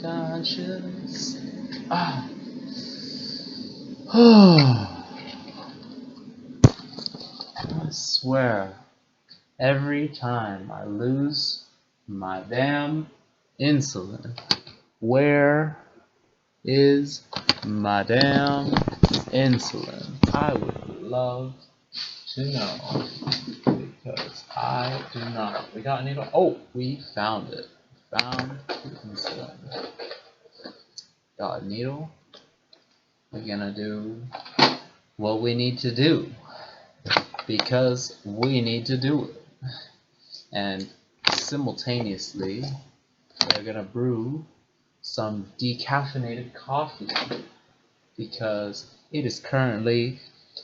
unconscious. Ah. I swear, every time I lose my damn insulin, where is my damn insulin? I would love to know, because I do not. We got a needle. Oh, we found it. Found the insulin. Got a needle. We're gonna do what we need to do, because we need to do it. And simultaneously, we're gonna brew some decaffeinated coffee, because it is currently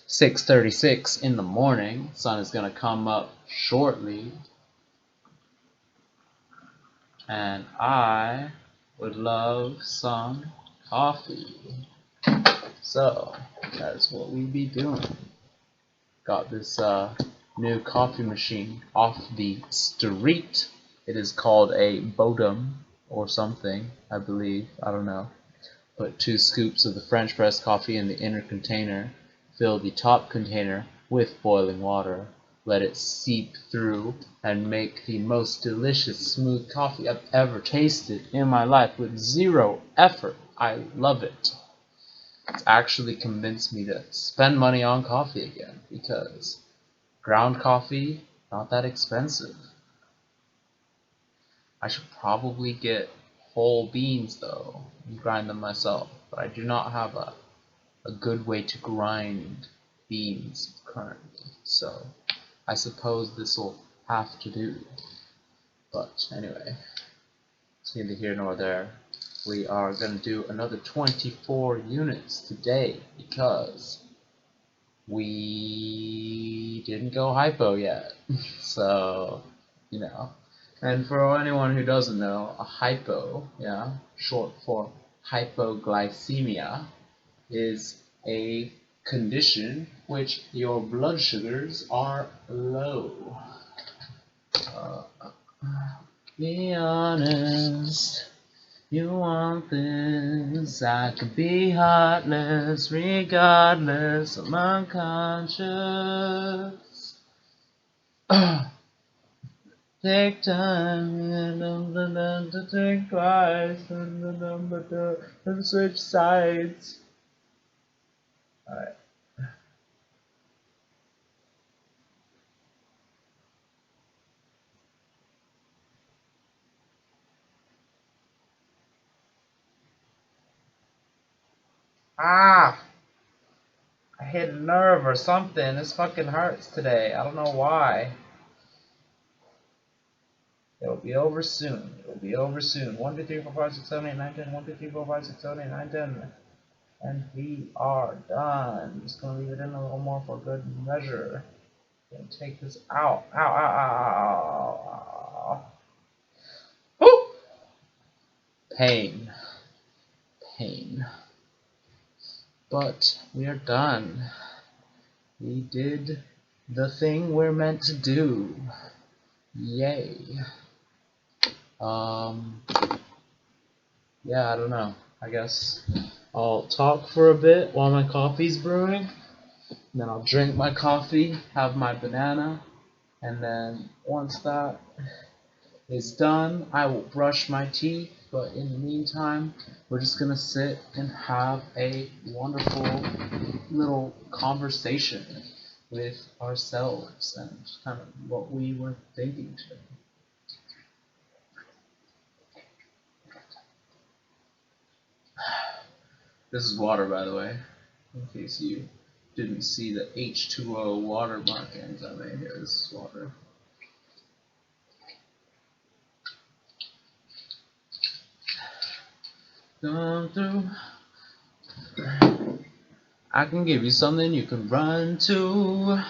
6:36 in the morning. Sun is gonna come up shortly, and I would love some coffee. So that's what we be doing. Got this new coffee machine off the street. It is called a Bodum or something, I believe. I don't know. Put 2 scoops of the French press coffee in the inner container. Fill the top container with boiling water. Let it seep through and make the most delicious smooth coffee I've ever tasted in my life with 0 effort. I love it. It's actually convinced me to spend money on coffee again, because ground coffee, not that expensive. I should probably get whole beans though and grind them myself, but I do not have a good way to grind beans currently, so I suppose this will have to do. But anyway, it's neither here nor there. We are going to do another 24 units today, because we didn't go hypo yet. So, you know. And for anyone who doesn't know, a hypo, yeah, short for hypoglycemia, is a condition which your blood sugars are low. Be honest. You want this, I could be heartless, regardless, I'm unconscious. Take time, and to think twice, and switch sides. Alright. Ah! I hit a nerve or something. This fucking hurts today. I don't know why. It'll be over soon. It'll be over soon. 1, 2, 3, 4, 5, 6, 7, 8, 9, 10. 1, 2, 3, 4, 5, 6, 7, 8, 9, 10. And we are done. Just gonna leave it in a little more for good measure. Gonna take this out. Ow, ow, ow, ow, ow. Woo! Pain. Pain. But we are done. We did the thing we're meant to do. Yay. Yeah, I don't know. I guess I'll talk for a bit while my coffee's brewing. Then I'll drink my coffee, have my banana, and then once that is done, I will brush my teeth. But in the meantime, we're just gonna sit and have a wonderful little conversation with ourselves and kind of what we were thinking today. This is water, by the way, in case you didn't see the H2O water markings I made here. This is water. Going through. I can give you something you can run to.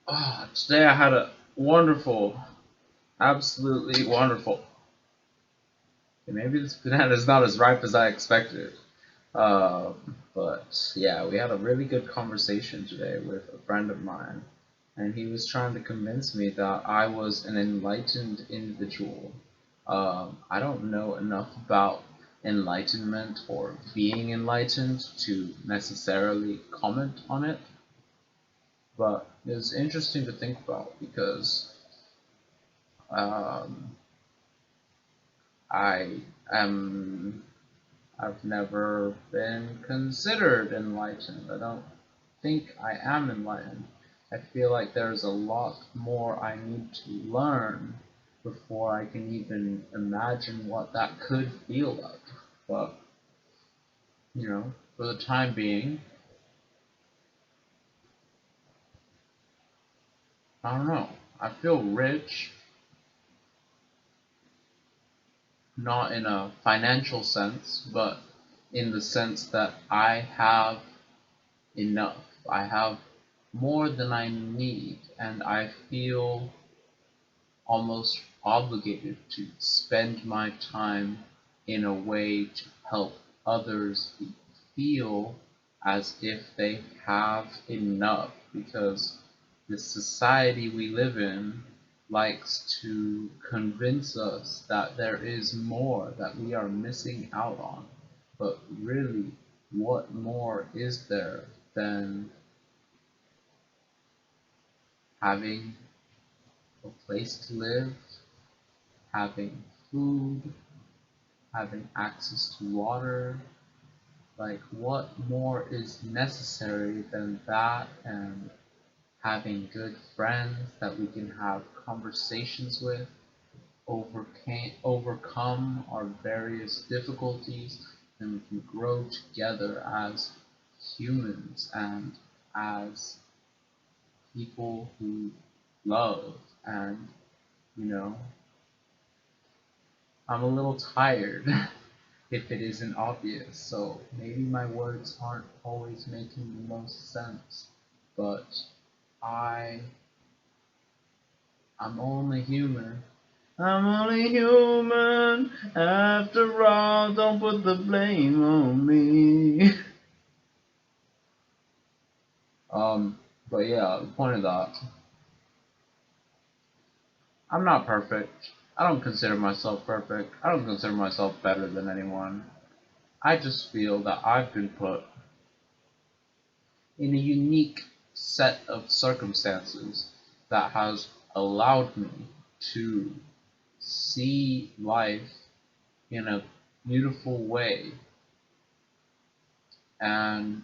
Oh, today I had a wonderful, absolutely wonderful. Maybe this banana is not as ripe as I expected. But yeah, we had a really good conversation today with a friend of mine, and he was trying to convince me that I was an enlightened individual. I don't know enough about enlightenment or being enlightened to necessarily comment on it, but it's interesting to think about because um, I am I've never been considered enlightened. I don't think I am enlightened. I feel like there's a lot more I need to learn before I can even imagine what that could feel like. But, for the time being, I don't know. I feel rich, not in a financial sense, but in the sense that I have enough. I have more than I need, and I feel almost obligated to spend my time in a way to help others feel as if they have enough, because the society we live in likes to convince us that there is more that we are missing out on. But really, what more is there than having a place to live, having food, having access to water? Like, what more is necessary than that? And having good friends that we can have conversations with, overcome our various difficulties, and we can grow together as humans and as people who love. And, you know, I'm a little tired if it isn't obvious, so maybe my words aren't always making the most sense, but I I'm only human. I'm only human after all, don't put the blame on me. um, but yeah, the point of that, I'm not perfect. I don't consider myself perfect. I don't consider myself better than anyone. I just feel that I've been put in a unique set of circumstances that has allowed me to see life in a beautiful way. And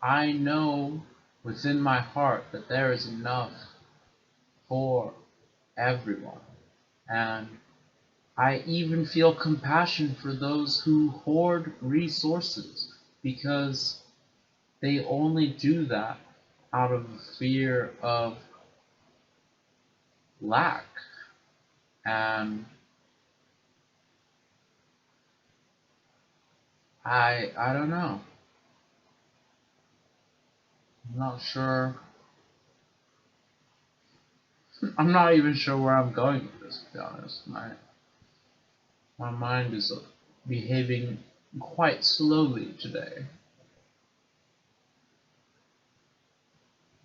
I know within my heart that there is enough for everyone. And I even feel compassion for those who hoard resources because they only do that out of fear of lack. And I don't know. I'm not sure. I'm not even sure where I'm going with this, to be honest. My mind is behaving quite slowly today.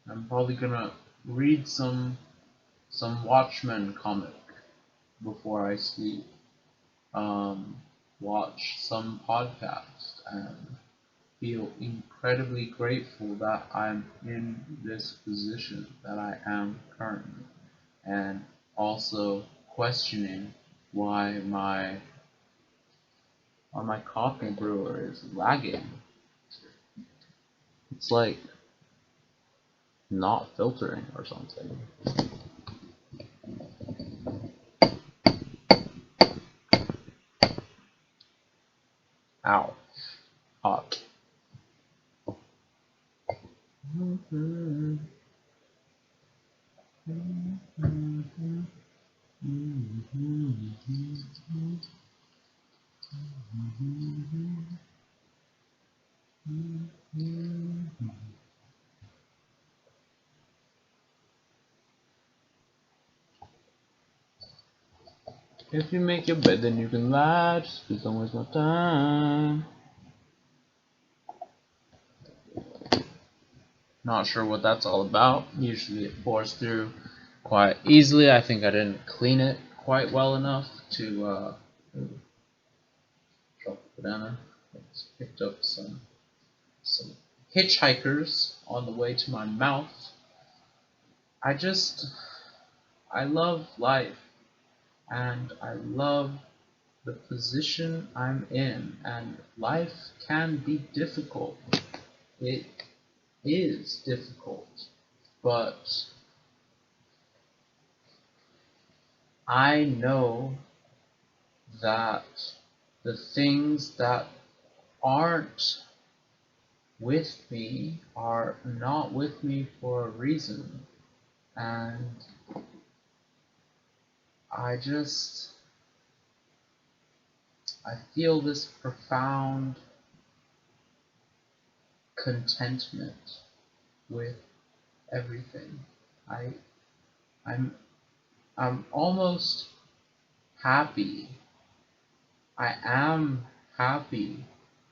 I'm probably gonna read some Watchmen comic before I sleep. Um, watch some podcast and feel incredibly grateful that I'm in this position that I am currently, and also questioning why my coffee brewer is lagging. It's like not filtering or something. Ow, hot. If you make your bed, then you can lie. Just please don't waste my time. Not sure what that's all about. Usually it pours through quite easily. I think I didn't clean it quite well enough to drop the banana. I just picked up some hitchhikers on the way to my mouth. I just I love life and I love the position I'm in, and life can be difficult. It is difficult, but I know that the things that aren't with me are not with me for a reason. And I just, I feel this profound contentment with everything. I, I'm, I'm almost happy. I am happy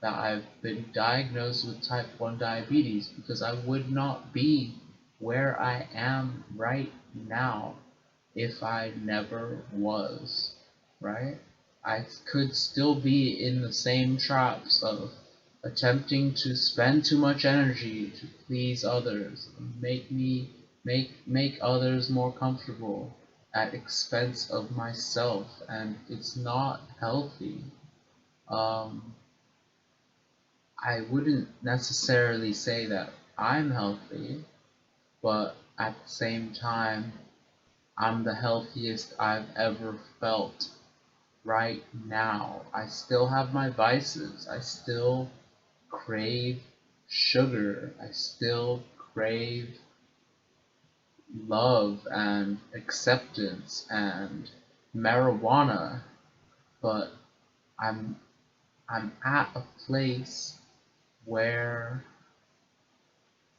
that I've been diagnosed with type 1 diabetes because I would not be where I am right now if I never was, right? I could still be in the same traps of attempting to spend too much energy to please others, make others more comfortable at expense of myself, and it's not healthy. Um, I wouldn't necessarily say that I'm healthy, but at the same time, I'm the healthiest I've ever felt right now. I still have my vices. I still crave sugar. I still crave love and acceptance and marijuana. But I'm I'm at a place where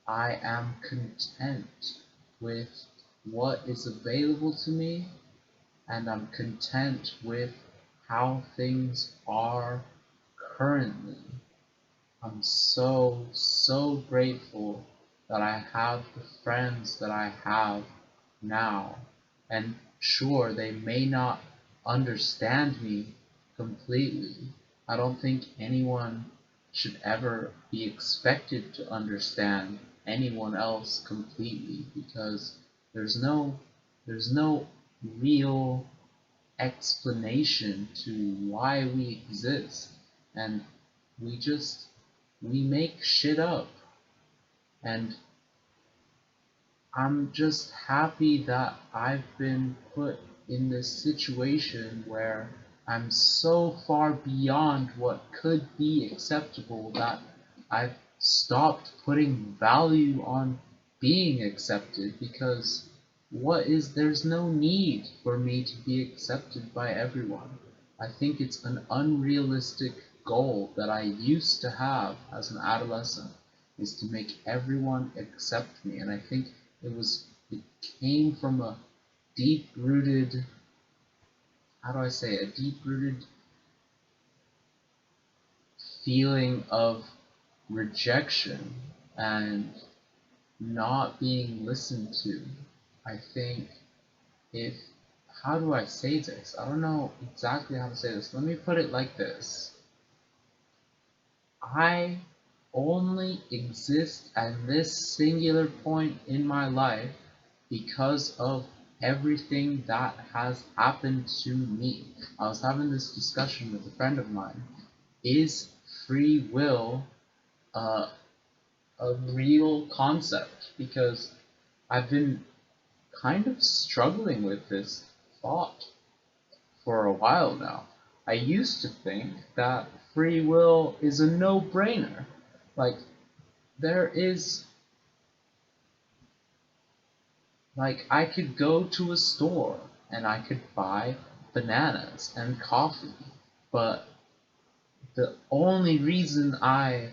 I am content with what is available to me, and I'm content with how things are currently. I'm so grateful that I have the friends that I have now. And sure, they may not understand me completely. I don't think anyone should ever be expected to understand anyone else completely, because there's no there's no real explanation to why we exist, and we just we make shit up. And I'm just happy that I've been put in this situation where I'm so far beyond what could be acceptable that I've stopped putting value on being accepted, because there's no need for me to be accepted by everyone. I think it's an unrealistic goal that I used to have as an adolescent, is to make everyone accept me. And I think it came from a deep rooted, how do I say it, a deep rooted feeling of rejection and not being listened to. I think if how do I say this? I don't know exactly how to say this. Let me put it like this. I only exist at this singular point in my life because of everything that has happened to me. I was having this discussion with a friend of mine. Is free will uh, a real concept? Because I've been kind of struggling with this thought for a while now. I used to think that free will is a no-brainer. Like, there is, like, I could go to a store and I could buy bananas and coffee, but the only reason I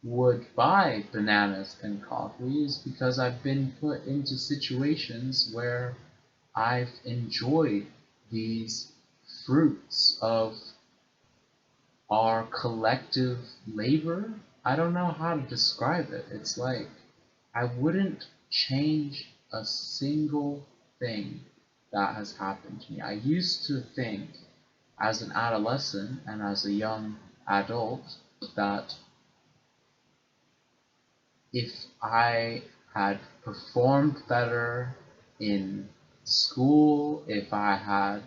would buy bananas and coffee is because I've been put into situations where I've enjoyed these fruits of our collective labor. I don't know how to describe it. It's like I wouldn't change a single thing that has happened to me. I used to think as an adolescent and as a young adult that if I had performed better in school, if I had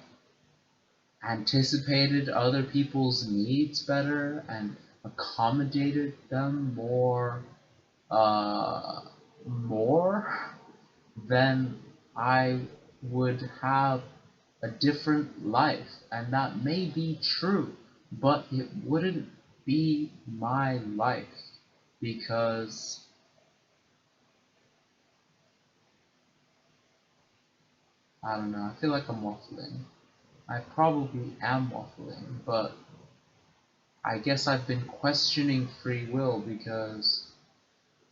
anticipated other people's needs better and accommodated them uh, more, then I would have a different life. And that may be true, but it wouldn't be my life because I don't know, I feel like I'm waffling. I probably am waffling, but I guess I've been questioning free will because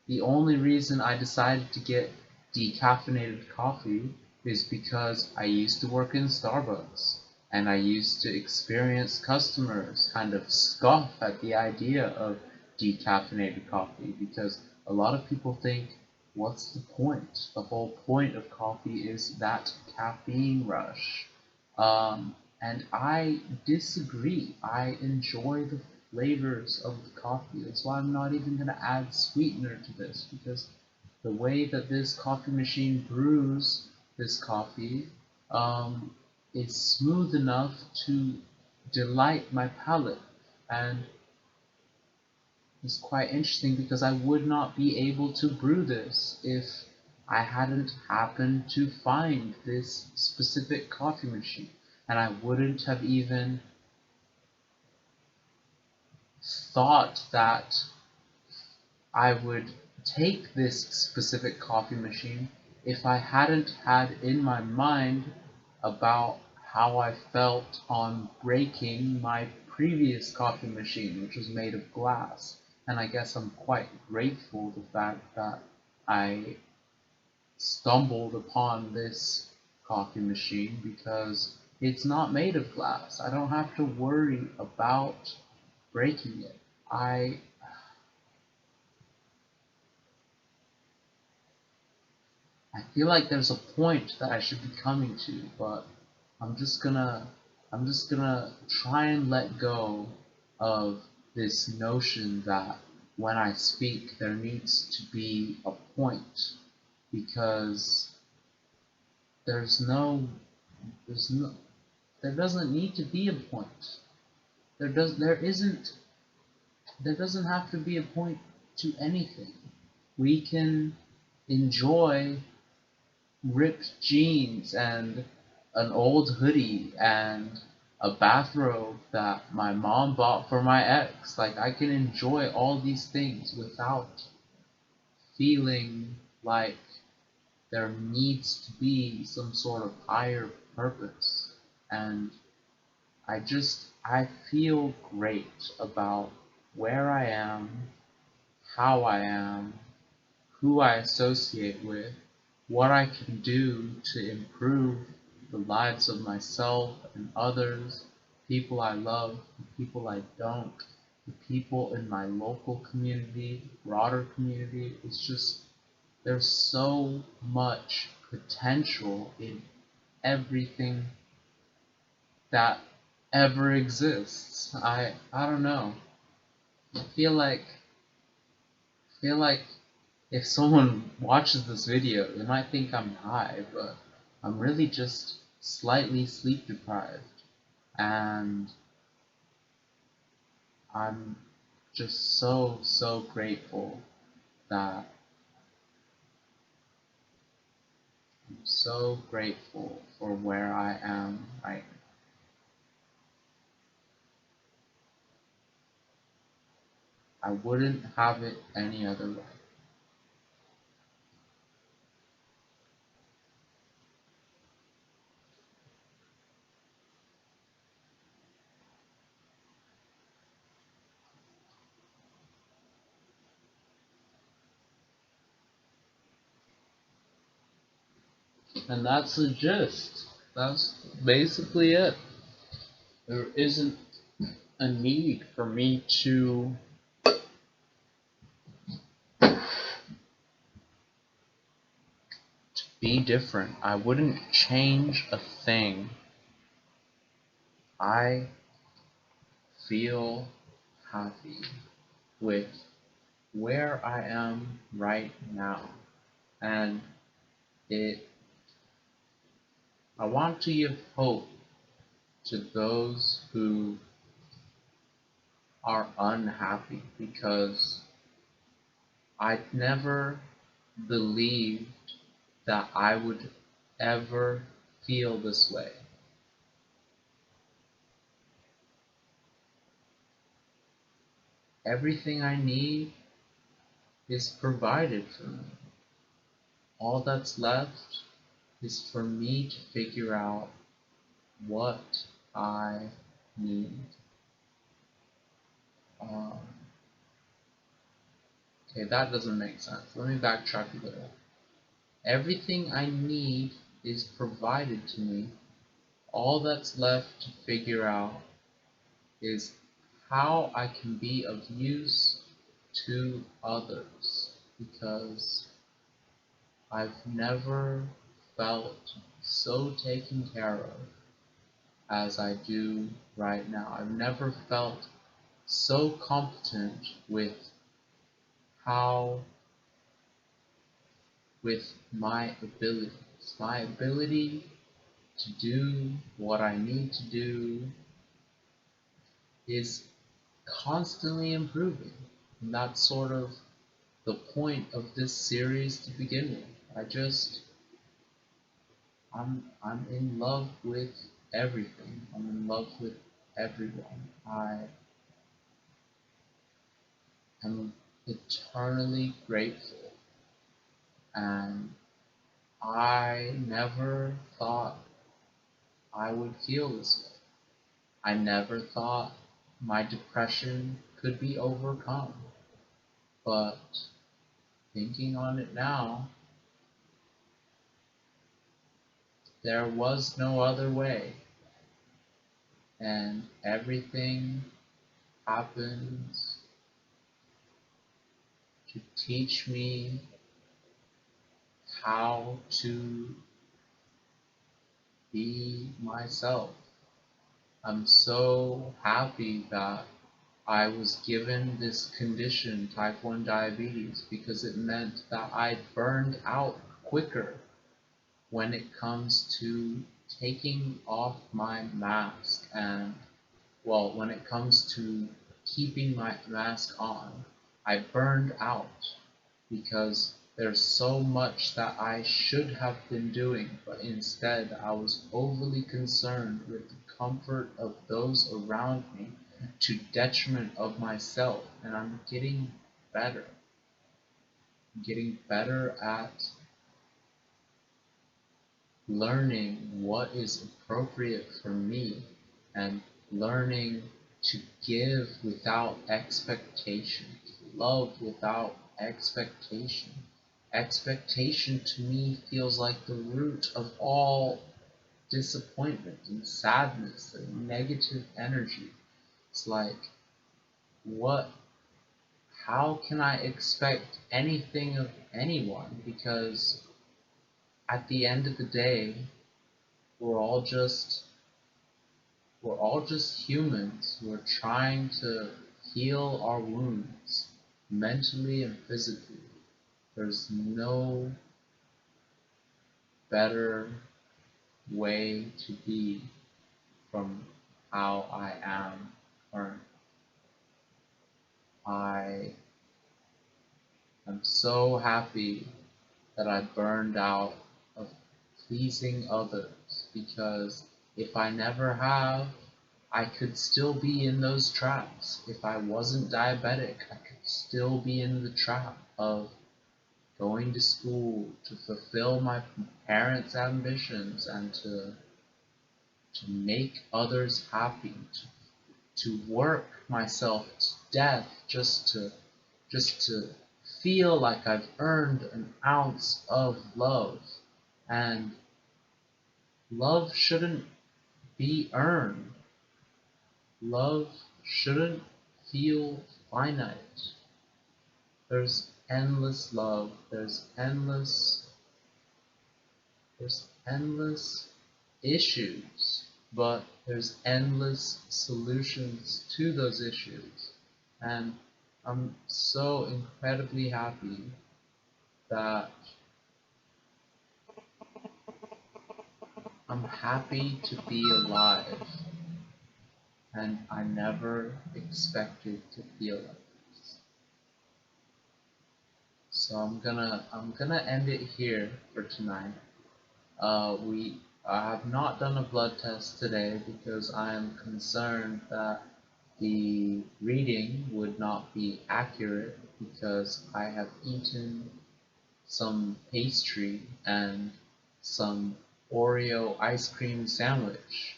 the only reason I decided to get decaffeinated coffee is because I used to work in Starbucks and I used to experience customers kind of scoff at the idea of decaffeinated coffee because a lot of people think, what's the point? The whole point of coffee is that caffeine rush. And I disagree. I enjoy the flavors of the coffee. That's why I'm not even going to add sweetener to this because the way that this coffee machine brews this coffee is smooth enough to delight my palate. And it's quite interesting because I would not be able to brew this if I hadn't happened to find this specific coffee machine. And I wouldn't have even thought that I would take this specific coffee machine if I hadn't had in my mind about how I felt on breaking my previous coffee machine, which was made of glass. And I guess I'm quite grateful the fact that I stumbled upon this coffee machine because it's not made of glass. I don't have to worry about breaking it. I feel like there's a point that I should be coming to, but I'm just gonna I'm just gonna try and let go of this notion that when I speak there needs to be a point because there's no there's no there doesn't need to be a point. There isn't there doesn't have to be a point to anything. We can enjoy ripped jeans and an old hoodie and a bathrobe that my mom bought for my ex. Like I can enjoy all these things without feeling like there needs to be some sort of higher purpose. And I feel great about where I am, how I am, who I associate with, what I can do to improve the lives of myself and others, people I love, the people I don't, the people in my local community, broader community. It's just, there's so much potential in everything that ever exists. I don't know. I feel like if someone watches this video, they might think I'm high, but I'm really just slightly sleep deprived. And I'm just so grateful that I'm so grateful for where I am right now. I wouldn't have it any other way. And that's the gist. That's basically it. There isn't a need for me to be different. I wouldn't change a thing. I feel happy with where I am right now. And it I want to give hope to those who are unhappy because I never believed that I would ever feel this way. Everything I need is provided for me. All that's left is for me to figure out what I need. Um, okay, that doesn't make sense. Let me backtrack a little. Everything I need is provided to me. All that's left to figure out is how I can be of use to others because I've never felt so taken care of as I do right now. I've never felt so competent how with my ability to do what I need to do is constantly improving. And that's sort of the point of this series to begin with. I'm in love with everything. I'm in love with everyone. I am eternally grateful. And I never thought I would feel this way. I never thought my depression could be overcome. But thinking on it now, there was no other way. And everything happens to teach me how to be myself. I'm so happy that I was given this condition, type 1 diabetes, because it meant that I burned out quicker when it comes to taking off my mask and, well, when it comes to keeping my mask on. I burned out because there's so much that I should have been doing, but instead I was overly concerned with the comfort of those around me to detriment of myself. And I'm getting better. I'm getting better at learning what is appropriate for me and learning to give without expectation, love without expectation. Expectation to me feels like the root of all disappointment and sadness and negative energy. It's like, what, how can I expect anything of anyone? Because at the end of the day, we're all just we're all just humans who are trying to heal our wounds mentally and physically. There's no better way to be from how I am currently. I am so happy that I burned out of pleasing others because if I never have, I could still be in those traps. If I wasn't diabetic, I could still be in the trap of going to school to fulfill my parents' ambitions and to make others happy, to work myself to death just to feel like I've earned an ounce of love. And love shouldn't be earned. Love shouldn't feel finite. There's endless love. There's endless There's endless issues, but there's endless solutions to those issues. And I'm so incredibly happy that I'm happy to be alive, and I never expected to feel like this. So I'm gonna end it here for tonight. I have not done a blood test today because I am concerned that the reading would not be accurate because I have eaten some pastry and some Oreo ice cream sandwich.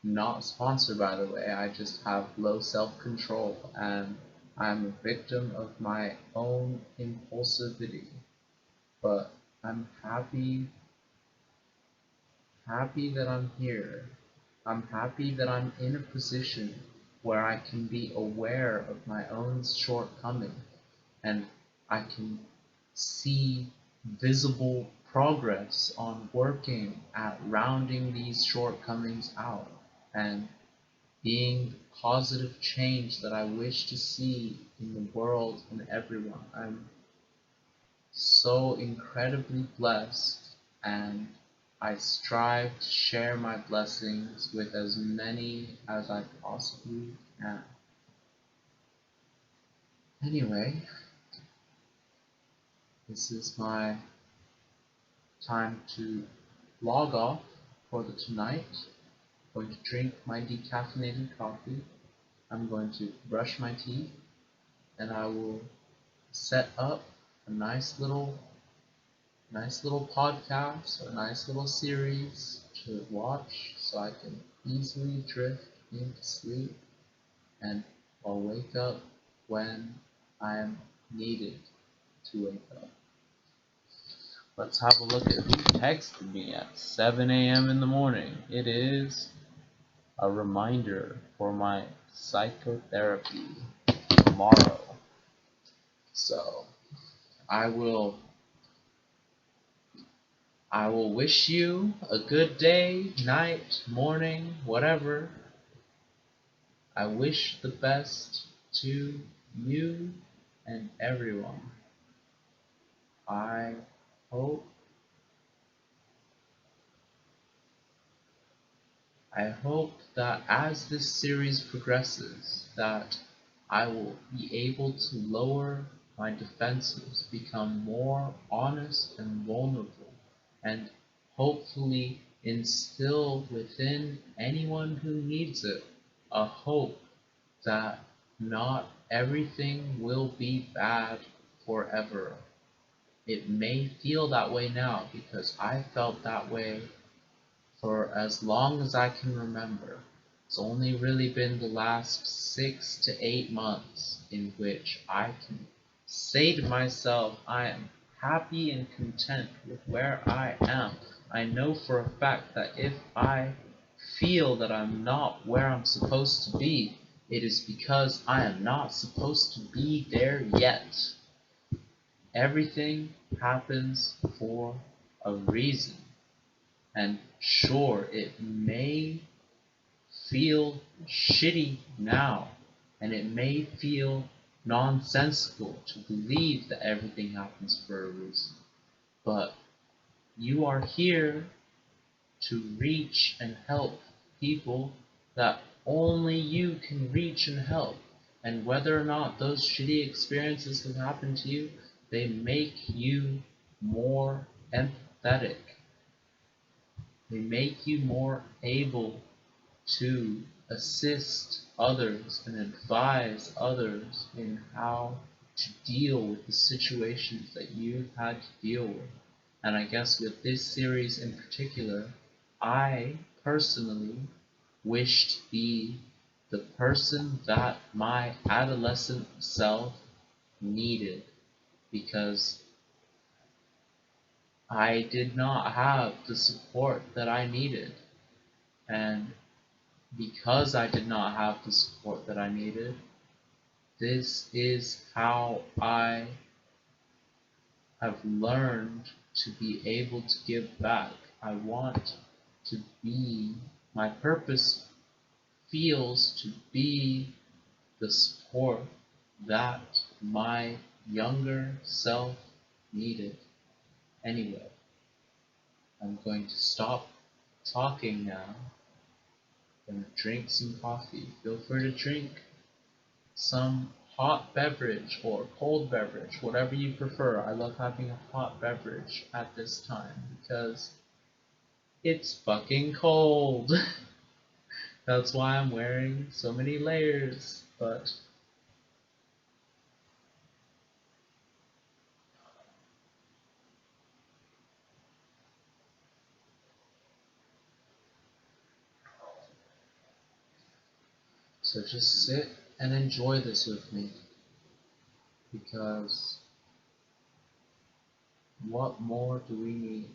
Not sponsored, by the way. I just have low self-control and I'm a victim of my own impulsivity. But I'm happy that I'm here. I'm happy that I'm in a position where I can be aware of my own shortcomings and I can see visible progress on working at rounding these shortcomings out and being the positive change that I wish to see in the world and everyone. I'm so incredibly blessed, and I strive to share my blessings with as many as I possibly can. Anyway, this is my time to log off for the tonight. I'm going to drink my decaffeinated coffee. I'm going to brush my teeth, and I will set up a nice little podcast, a nice little series to watch so I can easily drift into sleep and I'll wake up when I am needed to wake up. Let's have a look at who texted me at 7 a.m. in the morning. It is a reminder for my psychotherapy tomorrow. So I will wish you a good day, night, morning, whatever. I wish the best to you and everyone. I hope that as this series progresses, that I will be able to lower my defenses, become more honest and vulnerable, and hopefully instill within anyone who needs it a hope that not everything will be bad forever. It may feel that way now because I felt that way for as long as I can remember. It's only really been the last 6 to 8 months in which I can say to myself, I am happy and content with where I am. I know for a fact that if I feel that I'm not where I'm supposed to be, it is because I am not supposed to be there yet. Everything happens for a reason. And sure, it may feel shitty now, and it may feel nonsensical to believe that everything happens for a reason. But you are here to reach and help people that only you can reach and help. And whether or not those shitty experiences have happened to you, they make you more empathetic. They make you more able to assist others and advise others in how to deal with the situations that you've had to deal with. And I guess with this series in particular, I personally wish to be the person that my adolescent self needed, because I did not have the support that I needed. And because I did not have the support that I needed, this is how I have learned to be able to give back. I want to be, my purpose feels to be the support that my younger self needed. Anyway, I'm going to stop talking now. I'm going to drink some coffee. Feel free to drink some hot beverage or cold beverage, whatever you prefer. I love having a hot beverage at this time because it's fucking cold. That's why I'm wearing so many layers. But so just sit and enjoy this with me because what more do we need?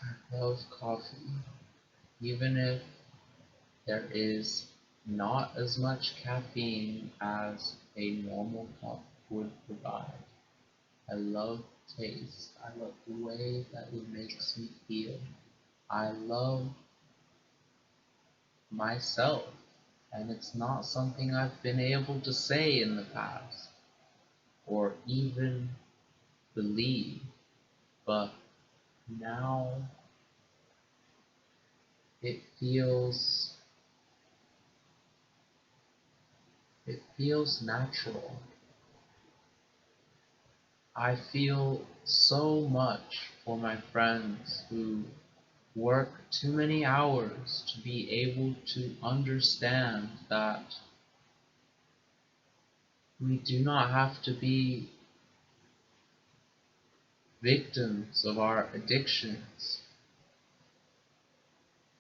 I love coffee, even if there is not as much caffeine as a normal cup would provide. I love taste. I love the way that it makes me feel. I love myself. And it's not something I've been able to say in the past or even believe. But now it feels it feels natural. I feel so much for my friends who work too many hours to be able to understand that we do not have to be victims of our addictions.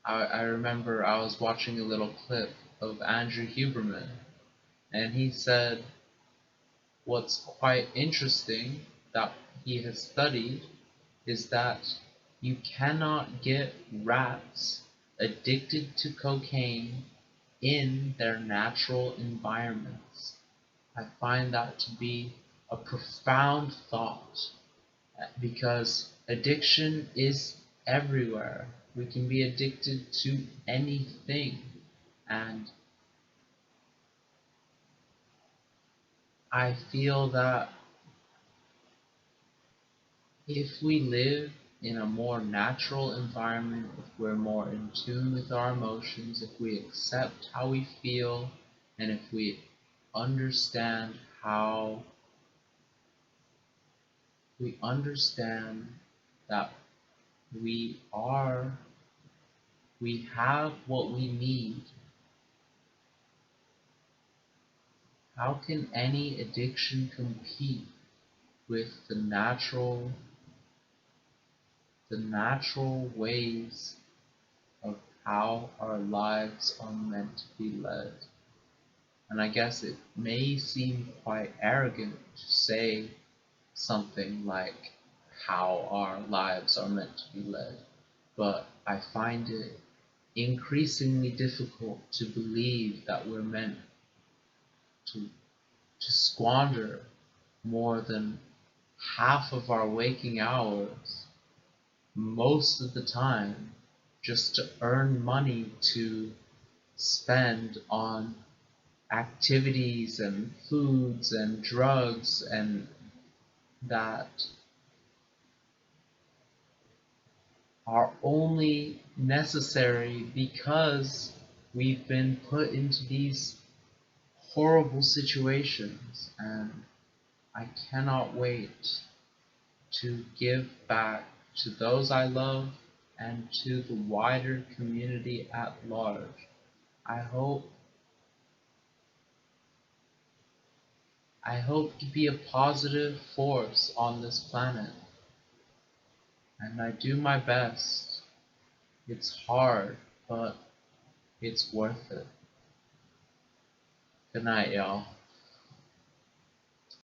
I remember I was watching a little clip of Andrew Huberman, and he said what's quite interesting that he has studied is that you cannot get rats addicted to cocaine in their natural environments. I find that to be a profound thought because addiction is everywhere. We can be addicted to anything. And I feel that if we live in a more natural environment, if we're more in tune with our emotions, if we accept how we feel, and if we understand how we understand that we are, we have what we need, how can any addiction compete with the natural ways of how our lives are meant to be led? And I guess it may seem quite arrogant to say something like how our lives are meant to be led, but I find it increasingly difficult to believe that we're meant to, to squander more than half of our waking hours most of the time just to earn money to spend on activities and foods and drugs and that are only necessary because we've been put into these horrible situations. And I cannot wait to give back to those I love and to the wider community at large. I hope I hope to be a positive force on this planet, and I do my best. It's hard, but it's worth it. Good night, y'all.